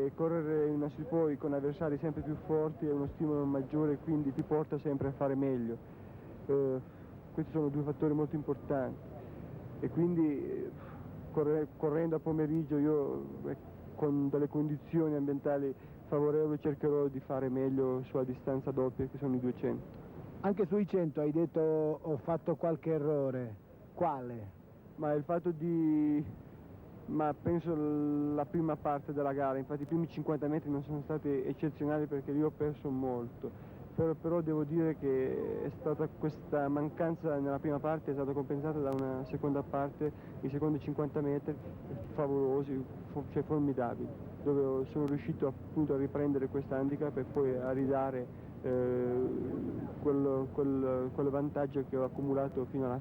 e correre innanzi poi con avversari sempre più forti è uno stimolo maggiore, quindi ti porta sempre a fare meglio. Questi sono due fattori molto importanti e quindi correndo a pomeriggio io con delle condizioni ambientali favorevoli cercherò di fare meglio sulla distanza doppia che sono i 200. Anche sui 100 hai detto ho fatto qualche errore, quale? Ma il fatto ma penso la prima parte della gara, infatti i primi 50 metri non sono stati eccezionali perché lì ho perso molto, però devo dire che è stata questa mancanza nella prima parte è stata compensata da una seconda parte, i secondi 50 metri favolosi, cioè formidabili, dove sono riuscito appunto a riprendere questa handicap e poi a ridare quel vantaggio che ho accumulato fino alla